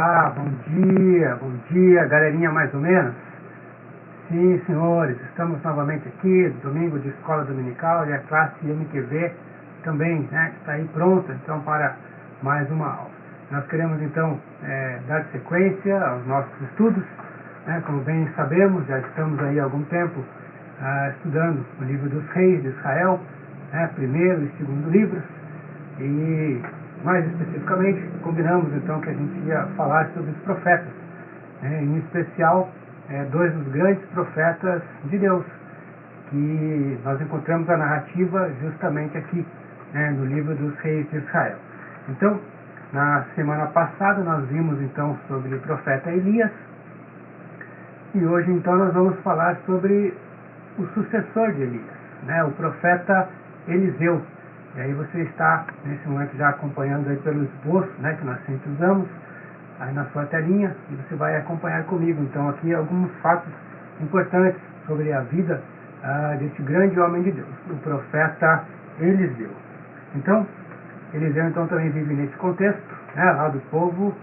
Olá, bom dia, galerinha mais ou menos? Sim, senhores, estamos novamente aqui, domingo de escola dominical, e a classe MQV também, né, está aí pronta, então, para mais uma aula. Nós queremos, então, dar sequência aos nossos estudos, né, como bem sabemos, já estamos aí há algum tempo estudando o livro dos reis de Israel, né, primeiro e segundo livros, e mais especificamente combinamos então que a gente ia falar sobre os profetas, né, em especial dois dos grandes profetas de Deus, que nós encontramos a narrativa justamente aqui, né, no livro dos reis de Israel. Então, na semana passada nós vimos então sobre o profeta Elias, e hoje então nós vamos falar sobre o sucessor de Elias, né, o profeta Eliseu. E aí você está, nesse momento, já acompanhando aí pelo esboço, né, que nós sempre usamos, aí na sua telinha, e você vai acompanhar comigo. Então, aqui alguns fatos importantes sobre a vida desse grande homem de Deus, o profeta Eliseu. Então, Eliseu então também vive nesse contexto, né, lá do povo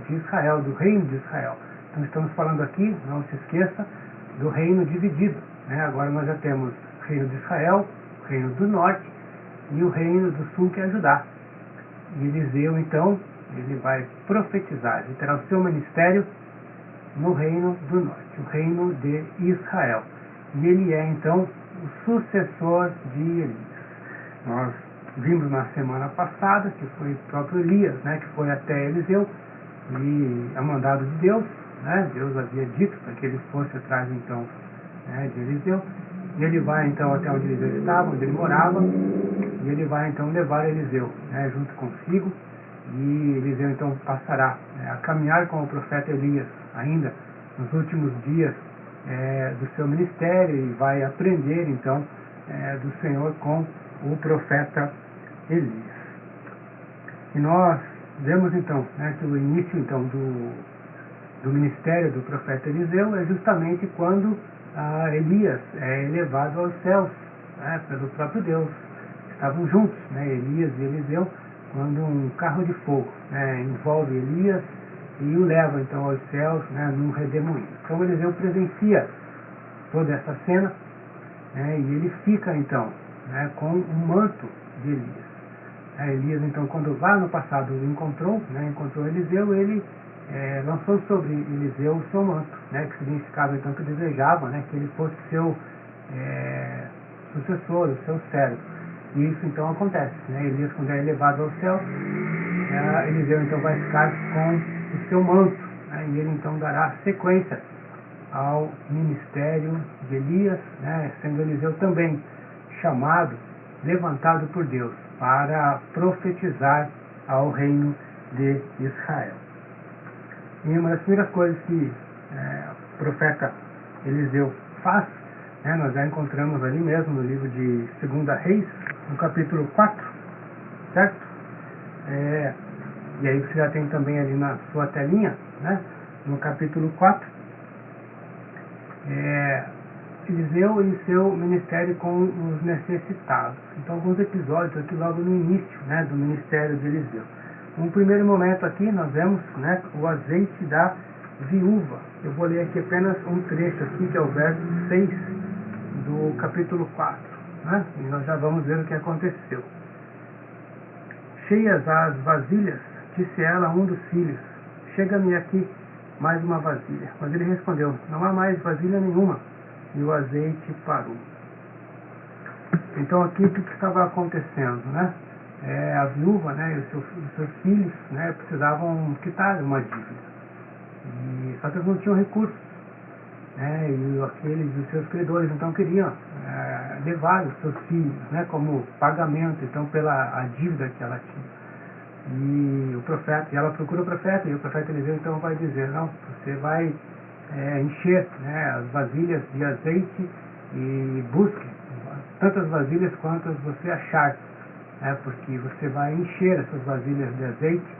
de Israel, do reino de Israel. Então, estamos falando aqui, não se esqueça, do reino dividido, né? Agora nós já temos o reino de Israel, o reino do norte, e o reino do sul, que é Judá. E Eliseu, então, ele vai profetizar, ele terá o seu ministério no reino do norte, o reino de Israel. E ele é, então, o sucessor de Elias. Nós vimos na semana passada que foi o próprio Elias, né, que foi até Eliseu, e a mandado de Deus, né, Deus havia dito para que ele fosse atrás, então, né, de Eliseu. E ele vai então até onde Eliseu estava, onde ele morava, e ele vai então levar Eliseu, né, junto consigo, e Eliseu então passará a caminhar com o profeta Elias ainda nos últimos dias do seu ministério, e vai aprender então do Senhor com o profeta Elias. E nós vemos então, né, que o início então do ministério do profeta Eliseu é justamente quando Elias é elevado aos céus, né, pelo próprio Deus. Estavam juntos, né, Elias e Eliseu, quando um carro de fogo, né, envolve Elias e o leva então aos céus, né, num redemoinho. Então Eliseu presencia toda essa cena, né, e ele fica então, né, com o manto de Elias. Elias então, quando lá no passado o encontrou, né, encontrou Eliseu, ele lançou sobre Eliseu o seu manto, né, que significava então que desejava, né, que ele fosse seu sucessor, o seu servo. E isso então acontece, né? Elias, quando é elevado ao céu, Eliseu então vai ficar com o seu manto, né, e ele então dará sequência ao ministério de Elias, né, sendo Eliseu também chamado, levantado por Deus para profetizar ao reino de Israel. E uma das primeiras coisas que o profeta Eliseu faz, né, nós já encontramos ali mesmo no livro de 2 Reis, no capítulo 4, certo? E aí você já tem também ali na sua telinha, né, no capítulo 4, Eliseu e seu ministério com os necessitados. Então, alguns episódios aqui logo no início, né, do ministério de Eliseu. No primeiro momento aqui, nós vemos, né, o azeite da viúva. Eu vou ler aqui apenas um trecho aqui, que é o verso 6 do capítulo 4. Né, e nós já vamos ver o que aconteceu. Cheias as vasilhas, disse ela a um dos filhos, chega-me aqui mais uma vasilha. Mas ele respondeu, não há mais vasilha nenhuma. E o azeite parou. Então aqui o que estava acontecendo, né? A viúva, né, e os seus filhos, né, precisavam quitar uma dívida. Só que eles não tinham recursos, né, e os seus credores então queriam levar os seus filhos, né, como pagamento então pela dívida que ela tinha. E ela procura o profeta, e o profeta Eliseu então vai dizer, não, você vai encher, né, as vasilhas de azeite e busque tantas vasilhas quantas você achar, né, porque você vai encher essas vasilhas de azeite,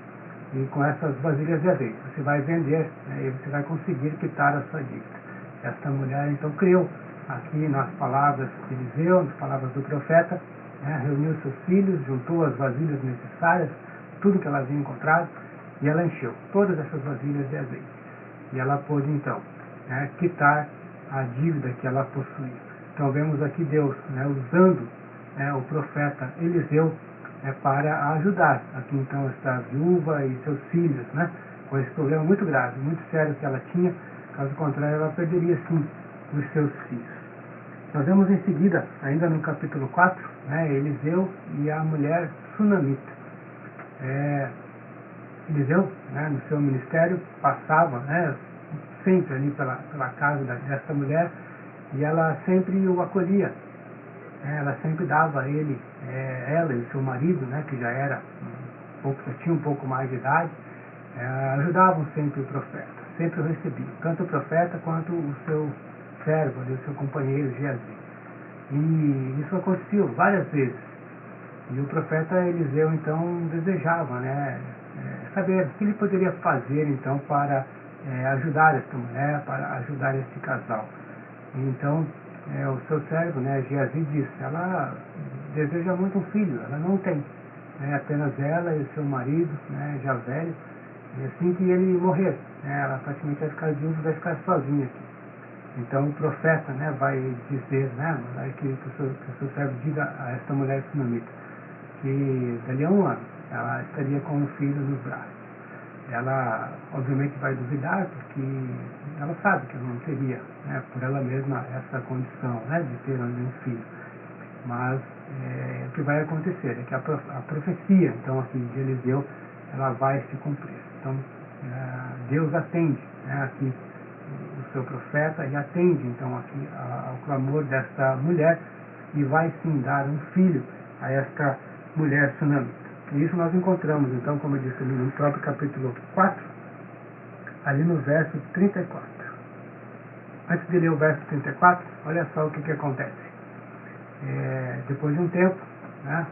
e com essas vasilhas de azeite você vai vender, né, e você vai conseguir quitar a sua dívida. Esta mulher então creu aqui nas palavras de Eliseu, nas palavras do profeta, né, reuniu seus filhos, juntou as vasilhas necessárias, tudo que ela havia encontrado, E ela encheu todas essas vasilhas de azeite. E ela pôde, então, quitar a dívida que ela possuía. Então, vemos aqui Deus usando o profeta Eliseu para ajudar aqui, então, esta viúva e seus filhos, com esse problema muito grave, muito sério que ela tinha. Caso contrário, ela perderia, sim, os seus filhos. Nós vemos em seguida, ainda no capítulo 4, Eliseu e a mulher sunamita. Eliseu, no seu ministério, passava sempre ali pela casa dessa mulher, e ela sempre o acolhia. Ela sempre dava a ele, ela e o seu marido, que já tinha um pouco mais de idade, ajudavam sempre o profeta, sempre o recebiam, tanto o profeta quanto o seu servo, o seu companheiro Geazi. E isso aconteceu várias vezes. E o profeta Eliseu, então, desejava saber o que ele poderia fazer, então, para ajudar esta mulher, para ajudar este casal. E, então, o seu servo, Geazi, disse: ela deseja muito um filho, ela não tem. Apenas ela e o seu marido, já velho, e assim que ele morrer, ela praticamente vai ficar viúva, vai ficar sozinha aqui. Então o profeta vai dizer, que o seu servo diga a esta mulher sunamita que dali a um ano ela estaria com um filho nos braços. Ela obviamente vai duvidar, porque ela sabe que não teria, por ela mesma, essa condição de ter um filho. Mas o que vai acontecer é que a profecia, então, aqui de Eliseu, ela vai se cumprir. Então, Deus atende aqui o seu profeta, e atende, então, aqui ao clamor desta mulher, e vai sim dar um filho a esta mulher sunamita. E isso nós encontramos, então, como eu disse ali no próprio capítulo 4, ali no verso 34. Antes de ler o verso 34, olha só o que acontece. Depois de um tempo, a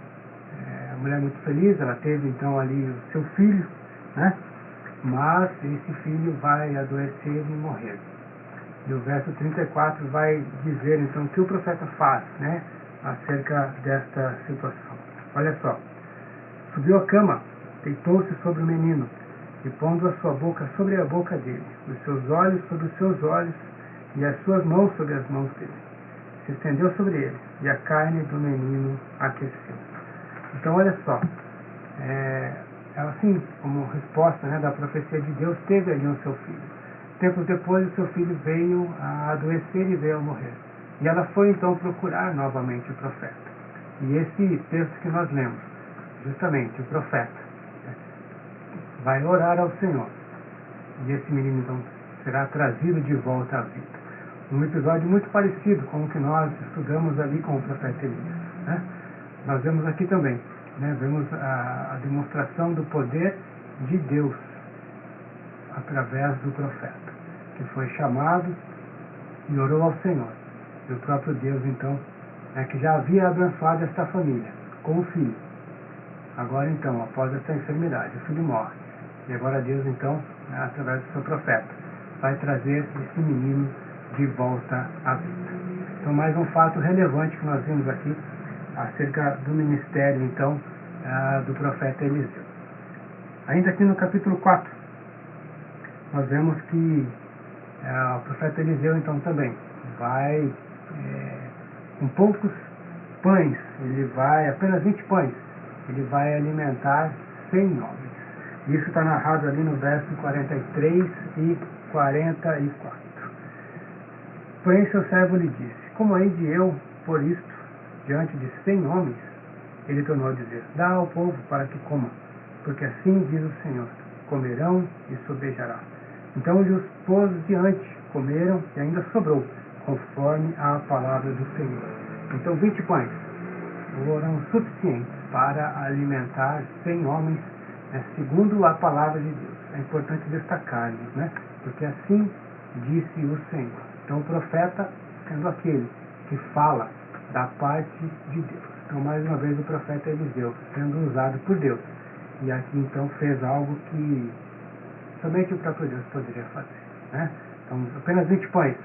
mulher muito feliz, ela teve então ali o seu filho, mas esse filho vai adoecer e morrer. E o verso 34 vai dizer então o que o profeta faz acerca desta situação. Olha só: subiu à cama, deitou-se sobre o menino, e pondo a sua boca sobre a boca dele, os seus olhos sobre os seus olhos, e as suas mãos sobre as mãos dele, se estendeu sobre ele, e a carne do menino aqueceu. Então olha só, ela assim, como resposta da profecia de Deus, teve ali o seu filho. Tempos depois, o seu filho veio a adoecer e veio a morrer. E ela foi então procurar novamente o profeta. E esse texto que nós lemos, justamente o profeta, vai orar ao Senhor. E esse menino então será trazido de volta à vida. Um episódio muito parecido com o que nós estudamos ali com o profeta Elias. Nós vemos aqui também, vemos a demonstração do poder de Deus através do profeta, que foi chamado e orou ao Senhor. E o próprio Deus, então, que já havia abençoado esta família com o filho. Agora, então, após essa enfermidade, o filho morre. E agora Deus, então, através do seu profeta, vai trazer esse menino de volta à vida. Então, mais um fato relevante que nós vimos aqui acerca do ministério, então, do profeta Eliseu. Ainda aqui no capítulo 4, nós vemos que o profeta Eliseu, então, também vai, com poucos pães, ele vai, apenas 20 pães, ele vai alimentar 100 homens. Isso está narrado ali no verso 43 e 44. Porém, seu servo lhe disse: como hei de eu pôr isto diante de 100 homens? Ele tornou a dizer: dá ao povo para que coma, porque assim diz o Senhor: comerão e sobejará. Então lhe os pôs diante, comeram e ainda sobrou, conforme a palavra do Senhor. Então 20 pães foram suficientes para alimentar 100 homens, segundo a palavra de Deus. É importante destacar, porque assim disse o Senhor. Então o profeta sendo aquele que fala da parte de Deus. Então mais uma vez o profeta Eliseu sendo usado por Deus. E aqui então fez algo que somente o próprio Deus poderia fazer. Então apenas 20 pães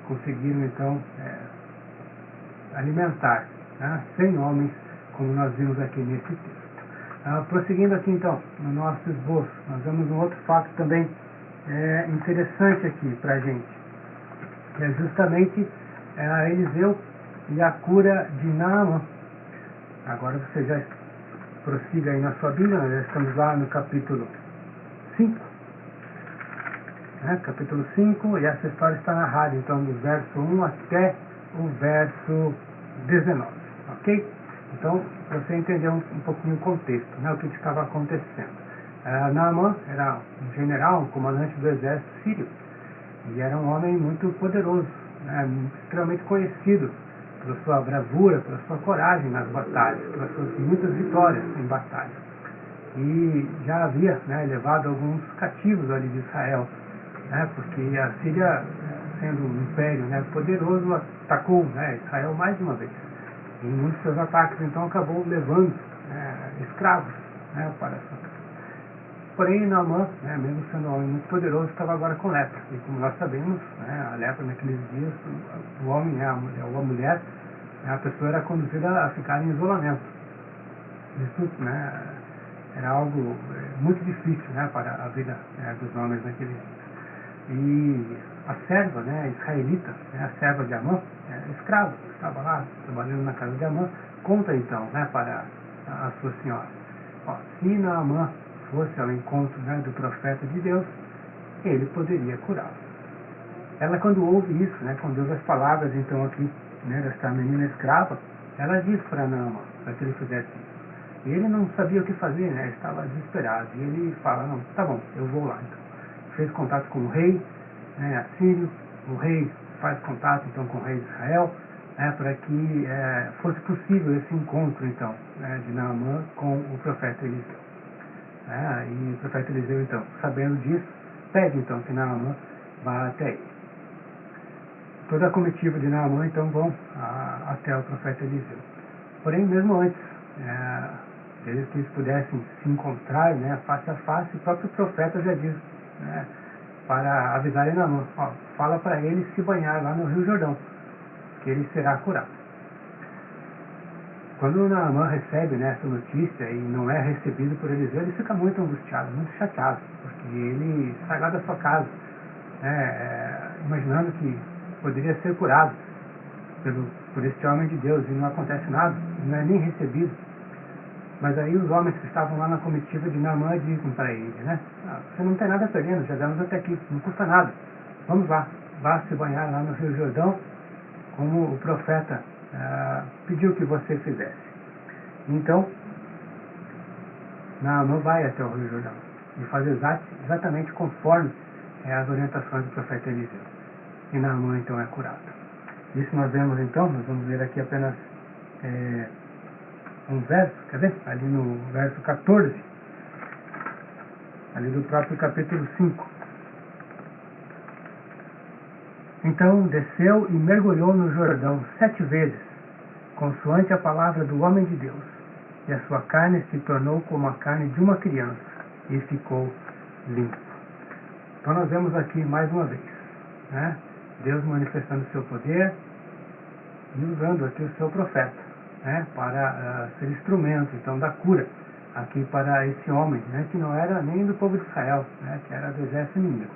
conseguiram então alimentar 100 homens, como nós vimos aqui nesse texto. Prosseguindo aqui então, no nosso esboço, nós vemos um outro fato também interessante aqui para a gente, que é justamente Eliseu e a cura de Naamã. Agora você já prossiga aí na sua Bíblia, nós já estamos lá no capítulo 5, capítulo 5, e essa história está narrada então do verso 1 até o verso 19, ok? Então, para você entender um pouquinho o contexto, o que estava acontecendo. Naamã era um general, um comandante do exército sírio, e era um homem muito poderoso, extremamente conhecido pela sua bravura, pela sua coragem nas batalhas, pelas suas muitas vitórias em batalha. E já havia levado alguns cativos ali de Israel, porque a Síria, sendo um império poderoso, atacou Israel mais uma vez. E em muitos seus ataques, então, acabou levando escravos para sua casa. Porém, Naamã, mesmo sendo um homem muito poderoso, estava agora com lepra. E como nós sabemos, a lepra naqueles dias, o homem ou a mulher, a pessoa era conduzida a ficar em isolamento. Isso era algo muito difícil para a vida dos homens naqueles dias. E a serva israelita, a serva de Amã, escrava, estava lá trabalhando na casa de Amã, conta então para a sua senhora: se Naamã fosse ao encontro do profeta de Deus, ele poderia curá-lo. Ela, quando ouve isso, quando ouve as palavras então aqui desta menina escrava, ela diz para Naamã para que ele fizesse isso. E ele não sabia o que fazer, estava desesperado. E ele fala: não, tá bom, eu vou lá então. Fez contato com o rei assírio. O rei faz contato então com o rei de Israel, para que fosse possível esse encontro então de Naamã com o profeta Eliseu. E o profeta Eliseu, então, sabendo disso, pede então que Naamã vá até ele. Toda a comitiva de Naamã então vão até o profeta Eliseu. Porém, mesmo antes que eles pudessem se encontrar face a face, o próprio profeta já diz para avisar Naamã: fala para ele se banhar lá no Rio Jordão, que ele será curado. Quando Naamã recebe essa notícia e não é recebido por Eliseu, ele fica muito angustiado, muito chateado, porque ele sai lá da sua casa, imaginando que poderia ser curado por este homem de Deus, e não acontece nada, não é nem recebido. Mas aí os homens que estavam lá na comitiva de Naamã dizem para ele: você não tem nada perdendo, já damos até aqui, não custa nada, vamos lá, vá se banhar lá no Rio Jordão, como o profeta pediu que você fizesse. Então, Naamã vai até o Rio Jordão e faz exatamente conforme as orientações do profeta Eliseu. E Naamã então é curado. Isso nós vemos então, nós vamos ler aqui apenas um verso, quer ver? Ali no verso 14, ali do próprio capítulo 5. Então desceu e mergulhou no Jordão 7 vezes, consoante a palavra do homem de Deus, e a sua carne se tornou como a carne de uma criança, e ficou limpo. Então nós vemos aqui mais uma vez, Deus manifestando o seu poder e usando aqui o seu profeta, para ser instrumento então da cura aqui para esse homem, que não era nem do povo de Israel, que era do exército inimigo,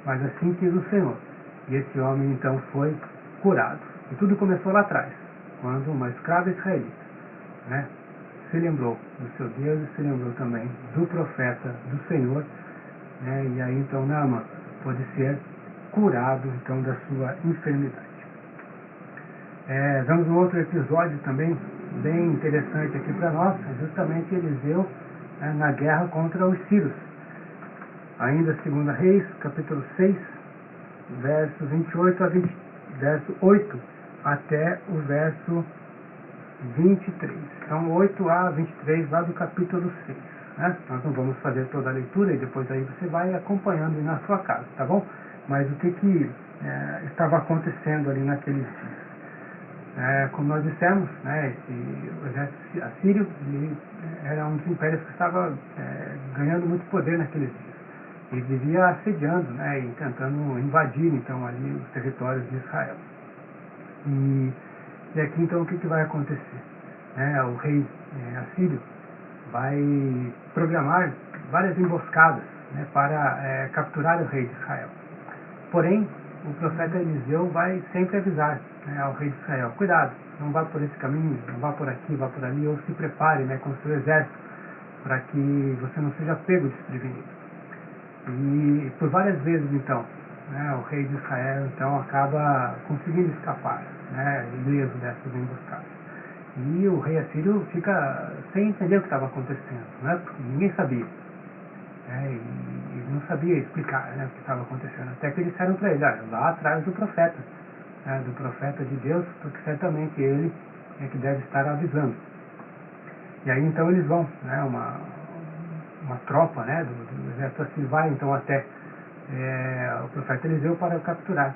mas assim quis o Senhor. E esse homem então foi curado. E tudo começou lá atrás, quando uma escrava israelita se lembrou do seu Deus e se lembrou também do profeta do Senhor, e aí então Naamã pôde ser curado então da sua enfermidade. Vemos um outro episódio também bem interessante aqui para nós, justamente Eliseu na guerra contra os sírios. Ainda 2 Reis, capítulo 6, versos 28 a 20, verso 8 até o verso 23. Então 8 a 23 lá do capítulo 6. Nós não vamos fazer toda a leitura e depois aí você vai acompanhando na sua casa, tá bom? Mas o que estava acontecendo ali naqueles dias? Como nós dissemos, o exército assírio era um dos impérios que estava ganhando muito poder naqueles dias. E vivia assediando e tentando invadir então ali os territórios de Israel. E aqui então o que vai acontecer? O rei assírio vai programar várias emboscadas, né, para capturar o rei de Israel. Porém, o profeta Eliseu vai sempre avisar, né, ao rei de Israel: cuidado, não vá por esse caminho, não vá por aqui, vá por ali, ou se prepare, né, com o seu exército, para que você não seja pego desprevenido. E por várias vezes, então, né, o rei de Israel então acaba conseguindo escapar, né, ileso dessas emboscadas. E o rei assírio fica sem entender o que estava acontecendo, né, porque ninguém sabia. E não sabia explicar, né, o que estava acontecendo. Até que eles disseram para ele: olha, vá atrás do profeta, né, do profeta de Deus, porque certamente ele é que deve estar avisando. E aí então eles vão, né, uma tropa, né, do exército assírio vai então até o profeta Eliseu para o capturar.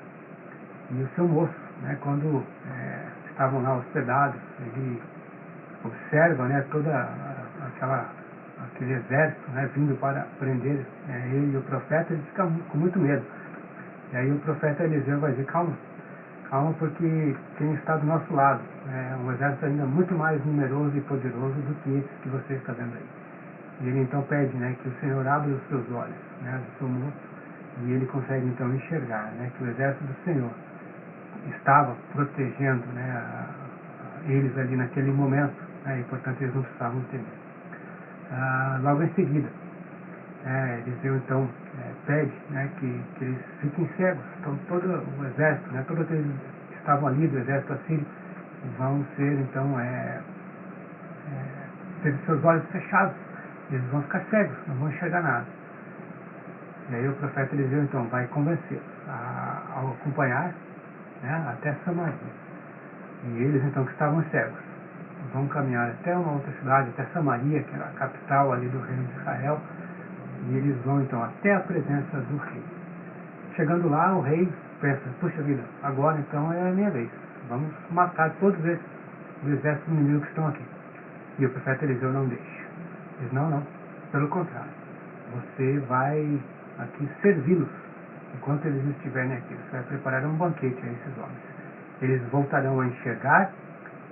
E o seu moço, né, quando estavam lá hospedados, ele observa, né, toda aquele exército, né, vindo para prender ele e o profeta. Ele fica com muito medo. E aí o profeta Eliseu vai dizer: calma, calma, porque quem está do nosso lado é um exército ainda muito mais numeroso e poderoso do que esse que você está vendo aí. E ele então pede, né, que o Senhor abra os seus olhos, né, do seu moço, e ele consegue então enxergar, né, que o exército do Senhor estava protegendo, né, eles ali naquele momento, né, e portanto eles não precisavam temer. Logo em seguida, Eliseu então pede, né, que eles fiquem cegos. Então todo o exército, né, todos aqueles que estavam ali do exército assírio vão ser então ter seus olhos fechados. Eles vão ficar cegos, não vão enxergar nada. E aí o profeta Eliseu então vai convencê-los a acompanhar, né, até Samaria. E eles então, que estavam cegos, vão caminhar até uma outra cidade, até Samaria, que era a capital ali do reino de Israel. E eles vão então até a presença do rei. Chegando lá, o rei pensa: puxa vida, agora então é a minha vez, vamos matar todos esses do exército inimigo que estão aqui. E o profeta Eliseu não deixa. Diz: não, pelo contrário, você vai aqui servi-los enquanto eles estiverem aqui. Você vai preparar um banquete a esses homens. Eles voltarão a enxergar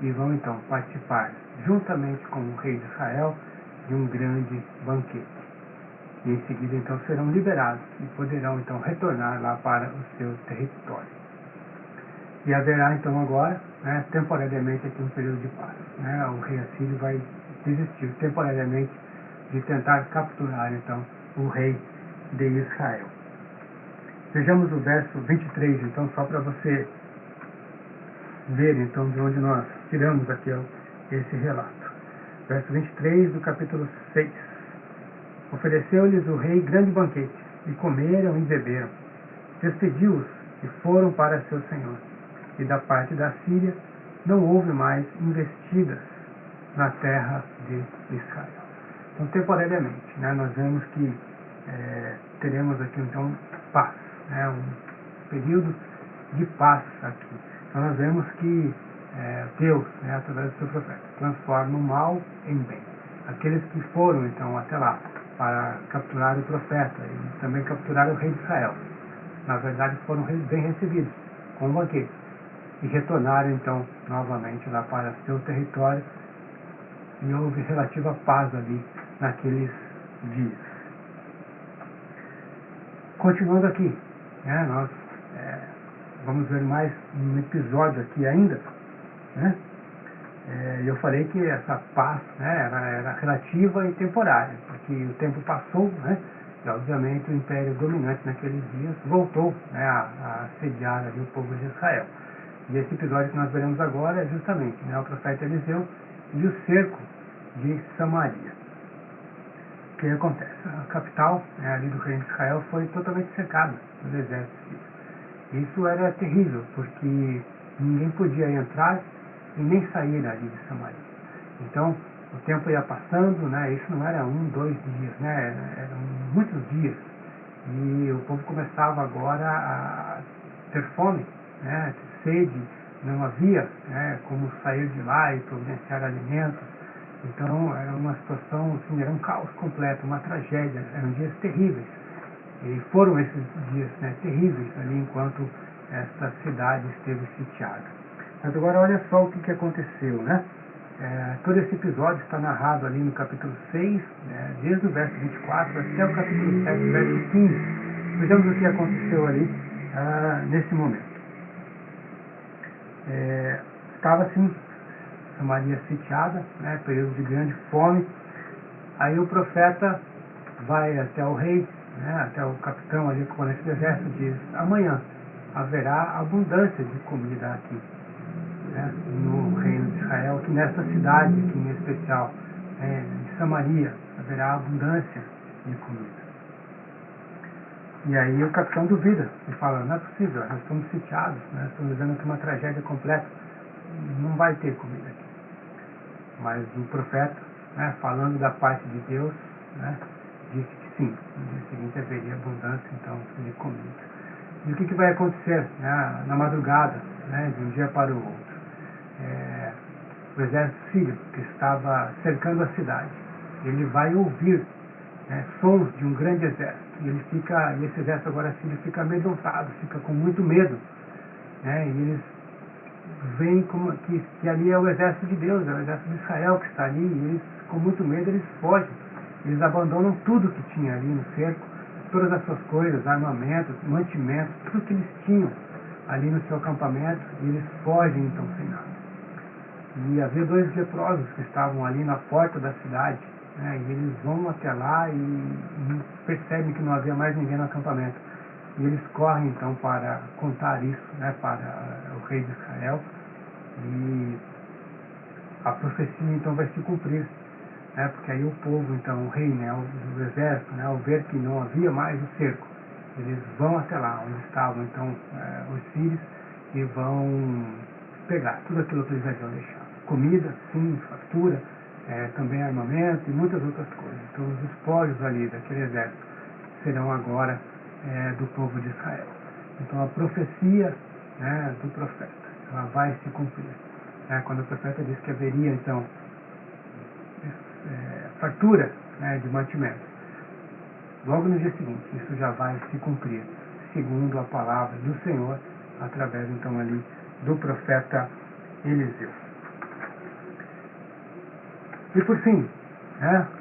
e vão então participar, juntamente com o rei de Israel, de um grande banquete. E em seguida então serão liberados e poderão então retornar lá para o seu território. E haverá então agora, né, temporariamente aqui um período de paz. Né? O rei assírio vai desistir temporariamente de tentar capturar então o rei de Israel. Vejamos o verso 23, então, só para você ver então de onde nós tiramos aqui esse relato. Verso 23 do capítulo 6. Ofereceu-lhes o rei grande banquete, e comeram e beberam. Despediu-os e foram para seu senhor. E da parte da Síria não houve mais investidas na terra de Israel. Então, temporariamente, né, nós vemos que teremos aqui então paz, né, um período de paz aqui. Então nós vemos que Deus, né, através do seu profeta, transforma o mal em bem. Aqueles que foram então até lá para capturar o profeta e também capturar o rei de Israel, na verdade foram bem recebidos com um banquete e retornaram então novamente lá para seu território, e houve relativa paz ali naqueles dias. Continuando aqui, né, nós vamos ver mais um episódio aqui ainda, né? Eu falei que essa paz, né, era relativa e temporária, porque o tempo passou, né, e obviamente o império dominante naqueles dias voltou, né, a assediar ali o povo de Israel. E esse episódio que nós veremos agora é justamente, né, o profeta Eliseu e o cerco de Samaria. O que acontece? A capital, né, ali do reino de Israel foi totalmente cercada pelos exércitos. Isso era terrível, porque ninguém podia entrar e nem sair ali de Samaria. Então, o tempo ia passando, né, isso não era 1, 2 dias, né, eram muitos dias. E o povo começava agora a ter fome, né, ter sede, não havia, né, como sair de lá e providenciar alimentos. Então, era uma situação, assim, era um caos completo, uma tragédia, eram dias terríveis. E foram esses dias, né, terríveis ali enquanto esta cidade esteve sitiada. Mas agora olha só o que aconteceu, né? todo esse episódio está narrado ali no capítulo 6, desde o verso 24 até o capítulo 7, verso 15. Vejamos o que aconteceu ali nesse momento. Estava assim, Samaria sitiada, período de grande fome. Aí o profeta vai até o rei, até o capitão ali, comandante do exército, diz: amanhã haverá abundância de comida aqui, no reino de Israel, aqui nesta cidade, aqui em especial, de Samaria, haverá abundância de comida. E aí o capitão duvida e fala: não é possível, nós estamos sitiados, estamos vivendo aqui uma tragédia completa, não vai ter comida aqui. Mas o profeta, falando da parte de Deus, disse que sim, no dia seguinte haveria abundância então de comida. E o que vai acontecer na madrugada, de um dia para o outro? O exército sírio, que estava cercando a cidade, ele vai ouvir sons de um grande exército. E esse exército agora sírio fica amedrontado, fica com muito medo. E eles veem que ali é o exército de Deus, é o exército de Israel que está ali, e eles, com muito medo, eles fogem. Eles abandonam tudo que tinha ali no cerco, todas as suas coisas, armamentos, mantimentos, tudo que eles tinham ali no seu acampamento, e eles fogem então sem nada. E havia 2 leprosos que estavam ali na porta da cidade, e eles vão até lá e percebem que não havia mais ninguém no acampamento. E eles correm então para contar isso para o rei de Israel, e a profecia então vai se cumprir, porque aí o povo, então o rei, o exército, ao ver que não havia mais o cerco, eles vão até lá onde estavam então os sírios e vão pegar tudo aquilo que eles haviam deixado. Comida, sim, fartura, também armamento e muitas outras coisas. Então os espólios ali daquele exército serão agora do povo de Israel. Então a profecia do profeta, ela vai se cumprir. Quando o profeta diz que haveria então fartura de mantimentos, logo no dia seguinte isso já vai se cumprir, segundo a palavra do Senhor, através então ali do profeta Eliseu. E por fim,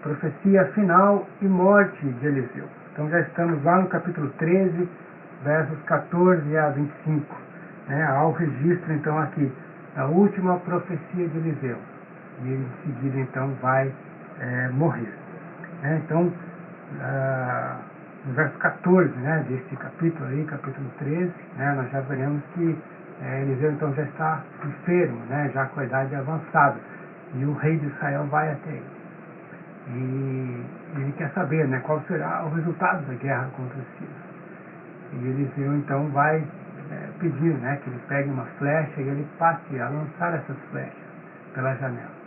profecia final e morte de Eliseu. Então já estamos lá no capítulo 13, versos 14 a 25. Há o registro então aqui da última profecia de Eliseu. E ele em seguida então vai morrer. Então, no verso 14 desse capítulo aí, capítulo 13, nós já veremos que Eliseu então já está enfermo, já com a idade avançada. E o rei de Israel vai até ele. E ele quer saber qual será o resultado da guerra contra os sírios. E Eliseu então vai pedir que ele pegue uma flecha e ele passe a lançar essas flechas pela janela.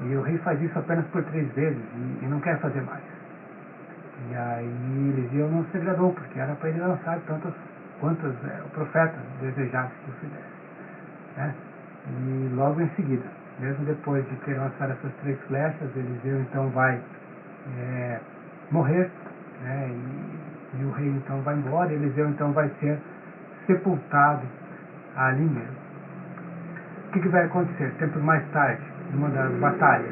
E o rei faz isso apenas por 3 vezes e não quer fazer mais. E aí Eliseu não se agradou, porque era para ele lançar tantas quantas o profeta desejasse que o fizesse. E logo em seguida, mesmo depois de ter lançado essas 3 flechas, Eliseu então vai morrer, e o rei então vai embora, e Eliseu então vai ser sepultado ali mesmo. O que vai acontecer? Tempos mais tarde, numa das batalhas,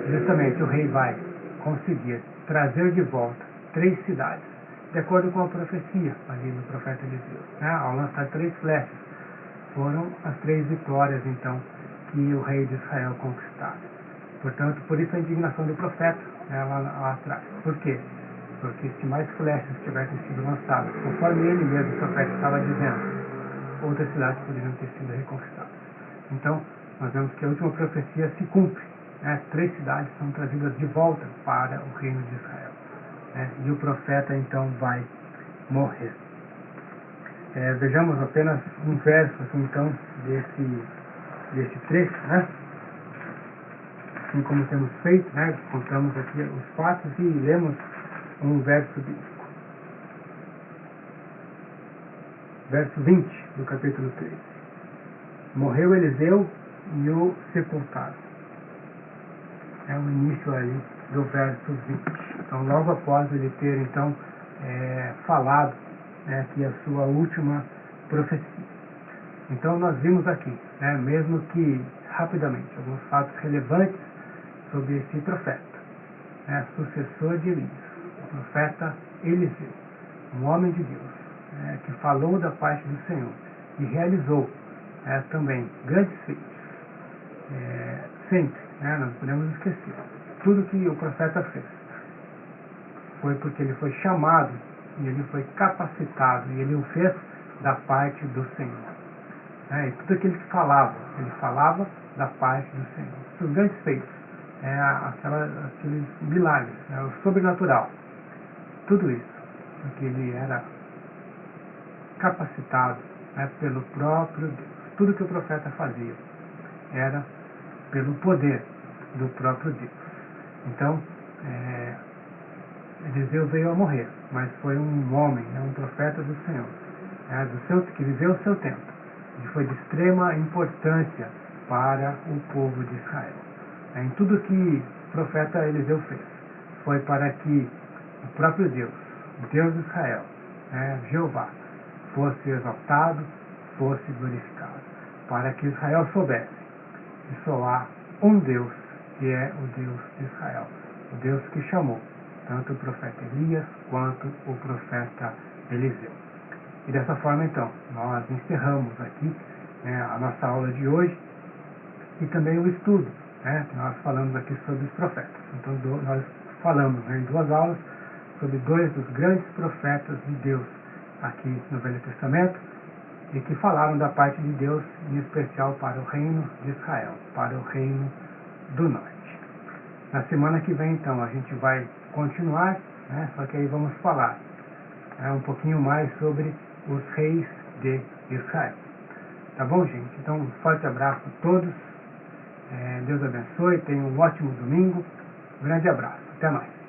justamente o rei vai conseguir trazer de volta 3 cidades, de acordo com a profecia ali do profeta Eliseu. Ao lançar 3 flechas, foram as 3 vitórias então que o rei de Israel conquistaram. Portanto, por isso a indignação do profeta lá atrás. Por quê? Porque se mais flechas tivessem sido lançadas, conforme ele mesmo, o profeta, estava dizendo, outras cidades poderiam ter sido reconquistadas. Então, nós vemos que a última profecia se cumpre. 3 cidades são trazidas de volta para o reino de Israel. E o profeta então vai morrer. Vejamos apenas um verso assim, então, desse trecho, assim como temos feito, contamos aqui os fatos e lemos um verso bíblico. Verso 20 do capítulo 13. Morreu Eliseu e o sepultaram. É o início aí do verso 20. Então, logo após ele ter então falado aqui a sua última profecia. Então nós vimos aqui, mesmo que rapidamente, alguns fatos relevantes sobre esse profeta, sucessor de Elias, o profeta Eliseu, um homem de Deus, que falou da parte do Senhor e realizou também grandes feitos. Sempre, nós não podemos esquecer, tudo que o profeta fez foi porque ele foi chamado e ele foi capacitado e ele o fez da parte do Senhor. E tudo aquilo que ele falava da parte do Senhor. Os grandes feitos, aqueles milagres, o sobrenatural, tudo isso, porque ele era capacitado pelo próprio Deus. Tudo que o profeta fazia era pelo poder do próprio Deus. Então, Eliseu veio a morrer, mas foi um homem, um profeta do Senhor, que viveu o seu tempo, e foi de extrema importância para o povo de Israel. Em tudo que o profeta Eliseu fez, foi para que o próprio Deus, o Deus de Israel, Jeová, fosse exaltado, fosse glorificado, para que Israel soubesse que só há um Deus, que é o Deus de Israel, o Deus que chamou tanto o profeta Elias quanto o profeta Eliseu. E dessa forma, então, nós encerramos aqui a nossa aula de hoje e também o estudo, que nós falamos aqui sobre os profetas. Então, nós falamos em 2 aulas sobre 2 dos grandes profetas de Deus aqui no Velho Testamento e que falaram da parte de Deus, em especial para o reino de Israel, para o reino do norte. Na semana que vem, então, a gente vai continuar, só que aí vamos falar um pouquinho mais sobre os reis de Israel. Tá bom, gente? Então, um forte abraço a todos. Deus abençoe, tenham um ótimo domingo. Um grande abraço. Até mais.